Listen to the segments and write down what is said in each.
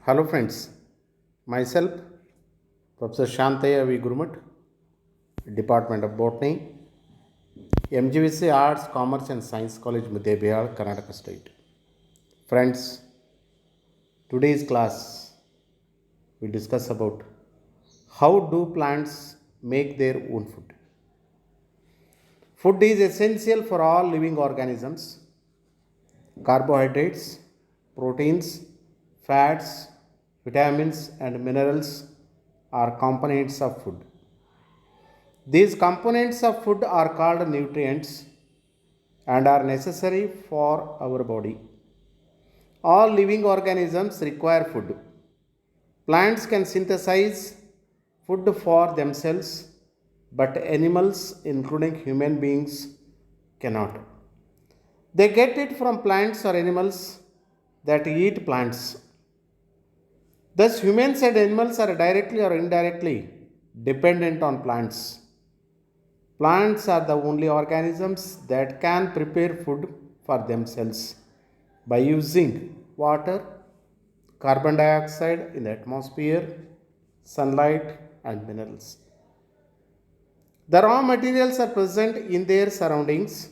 Hello friends, myself Professor Shantaya V. Gurumat, Department of Botany, MGVC Arts, Commerce and Science College, Muddebihar, Karnataka State. Friends, today's class we discuss about how do plants make their own food. Food is essential for all living organisms. Carbohydrates, proteins, fats, vitamins and minerals are components of food. These components of food are called nutrients and are necessary for our body. All living organisms require food. Plants can synthesize food for themselves, but animals, including human beings, cannot. They get it from plants or animals that eat plants. Thus, humans and animals are directly or indirectly dependent on plants. Plants are the only organisms that can prepare food for themselves by using water, carbon dioxide in the atmosphere, sunlight, and minerals. The raw materials are present in their surroundings.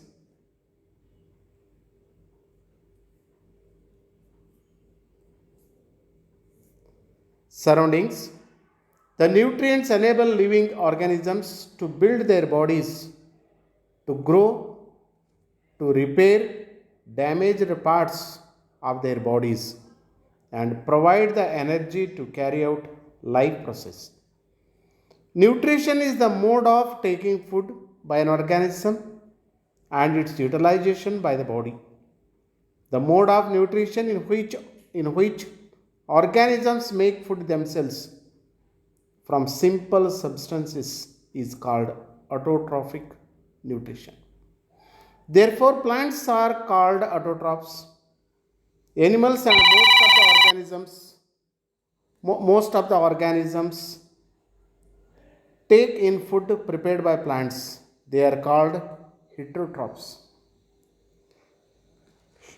The nutrients enable living organisms to build their bodies, to grow, to repair damaged parts of their bodies, and provide the energy to carry out life process. Nutrition is the mode of taking food by an organism and its utilization by the body. The mode of nutrition in which organisms make food themselves from simple substances is called autotrophic nutrition. Therefore, plants are called autotrophs. Animals and most of the organisms take in food prepared by plants. They are called heterotrophs.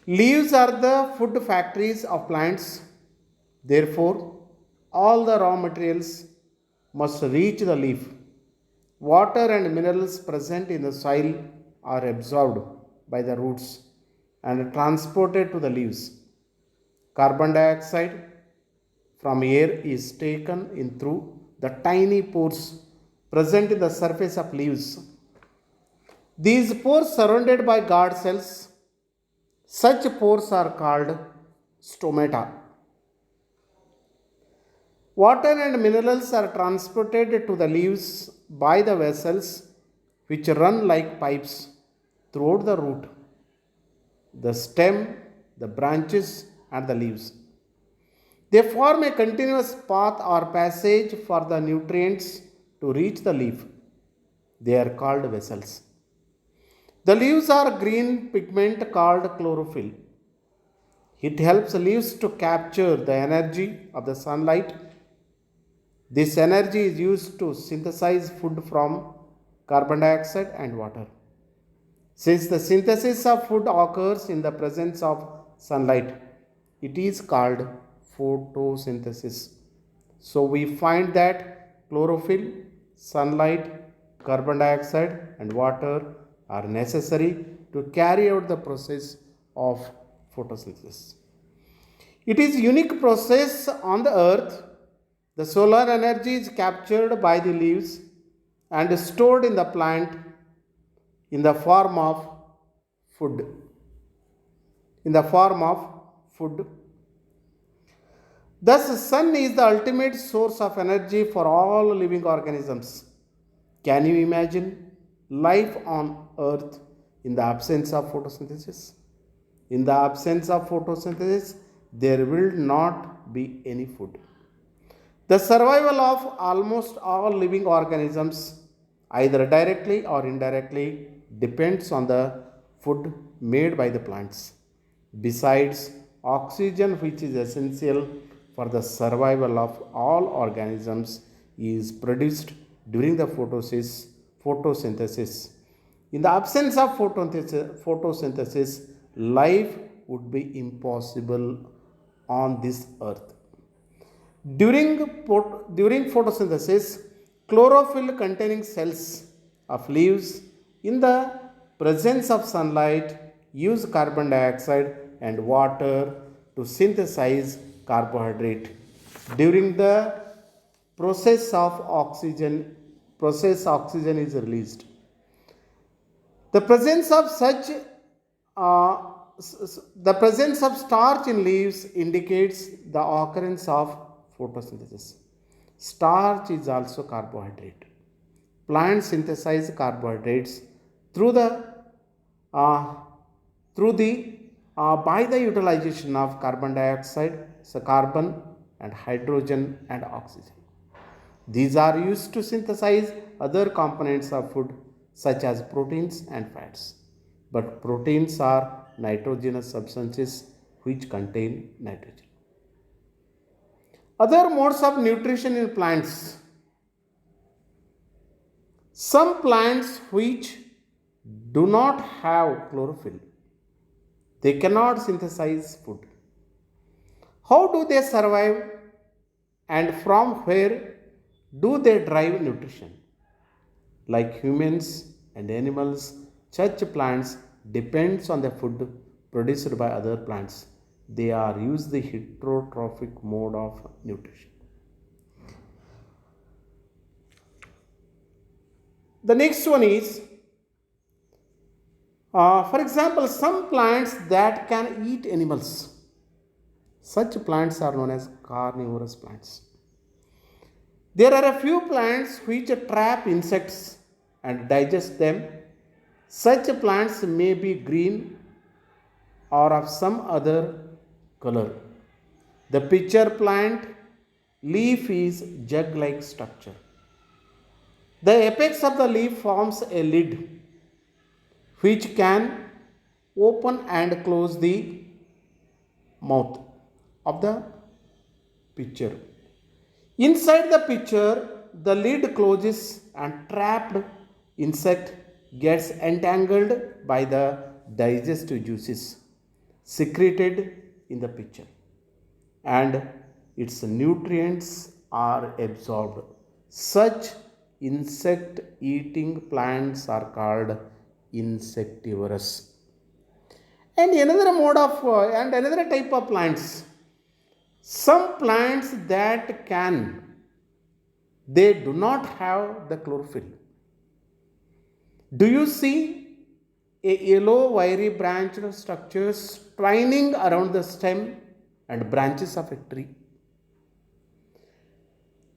Leaves are the food factories of plants. Therefore, all the raw materials must reach the leaf. Water and minerals present in the soil are absorbed by the roots and transported to the leaves. Carbon dioxide from air is taken in through the tiny pores present in the surface of leaves. These pores surrounded by guard cells. Such pores are called stomata. Water and minerals are transported to the leaves by the vessels which run like pipes throughout the root, the stem, the branches, and the leaves. They form a continuous path or passage for the nutrients to reach the leaf. They are called vessels. The leaves are green pigment called chlorophyll. It helps leaves to capture the energy of the sunlight. This energy is used to synthesize food from carbon dioxide and water. Since the synthesis of food occurs in the presence of sunlight, it is called photosynthesis. So we find that chlorophyll, sunlight, carbon dioxide, and water are necessary to carry out the process of photosynthesis. It is a unique process on the earth. The solar energy is captured by the leaves and stored in the plant in the form of food. In the form of food. Thus, the sun is the ultimate source of energy for all living organisms. Can you imagine life on earth in the absence of photosynthesis? In the absence of photosynthesis, there will not be any food. The survival of almost all living organisms, either directly or indirectly, depends on the food made by the plants. Besides oxygen, which is essential for the survival of all organisms, is produced during the photosynthesis. In the absence of photosynthesis, life would be impossible on this earth. During photosynthesis, chlorophyll containing cells of leaves in the presence of sunlight use carbon dioxide and water to synthesize carbohydrate. During the process of oxygen is released. The presence of uh, the presence of starch in leaves indicates the occurrence of photosynthesis. Starch is also carbohydrate. Plants synthesize carbohydrates through the uh, through the by the utilization of carbon dioxide, so carbon and hydrogen and oxygen. These are used to synthesize other components of food such as proteins and fats. But proteins are nitrogenous substances which contain nitrogen. Other modes of nutrition in plants. Some plants which do not have chlorophyll, they cannot synthesize food. How do they survive and from where do they derive nutrition? Like humans and animals, such plants depends on the food produced by other plants. They are use the heterotrophic mode of nutrition. The next one is, for example, some plants that can eat animals. Such plants are known as carnivorous plants. There are a few plants which trap insects and digest them. Such plants may be green or of some other color. The pitcher plant leaf is jug-like structure. The apex of the leaf forms a lid which can open and close the mouth of the pitcher. Inside the pitcher, the lid closes and trapped insect gets entangled by the digestive juices secreted in the pitcher and its nutrients are absorbed. Such insect eating plants are called insectivorous. And another type of plants, some plants that they do not have the chlorophyll. Do you see a yellow wiry branched structures twining around the stem and branches of a tree?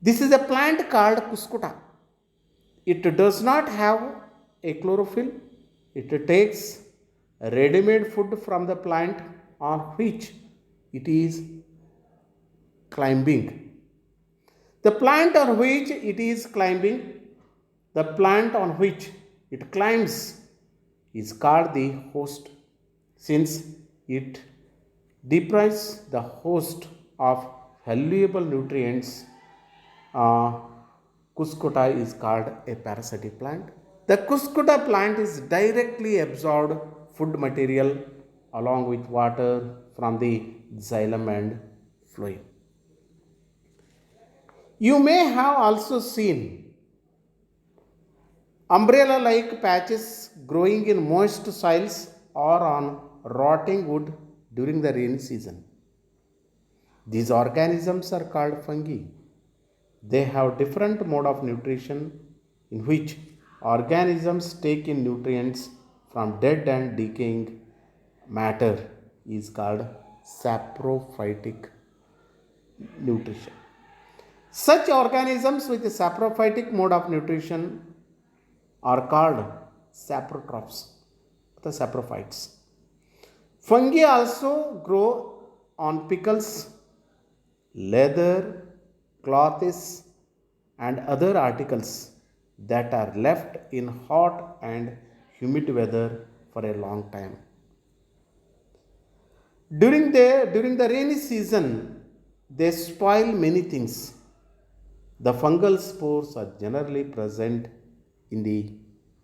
This is a plant called cuscuta. It does not have a chlorophyll. It takes ready-made food from the plant on which it is climbing. The plant on which it is climbing, the plant on which it climbs is called the host. Since it deprives the host of valuable nutrients, cuscuta is called a parasitic plant. The cuscuta plant is directly absorbed food material along with water from the xylem and phloem. You may have also seen umbrella-like patches growing in moist soils or on rotting wood during the rainy season. These organisms are called fungi. They have different mode of nutrition in which organisms take in nutrients from dead and decaying matter is called saprophytic nutrition. Such organisms with a saprophytic mode of nutrition are called saprotrophs, the saprophytes. Fungi also grow on pickles, leather, clothes, and other articles that are left in hot and humid weather for a long time. During the rainy season, they spoil many things. The fungal spores are generally present in the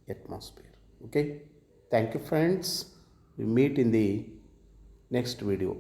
atmosphere. Okay, thank you, friends. We meet in the next video.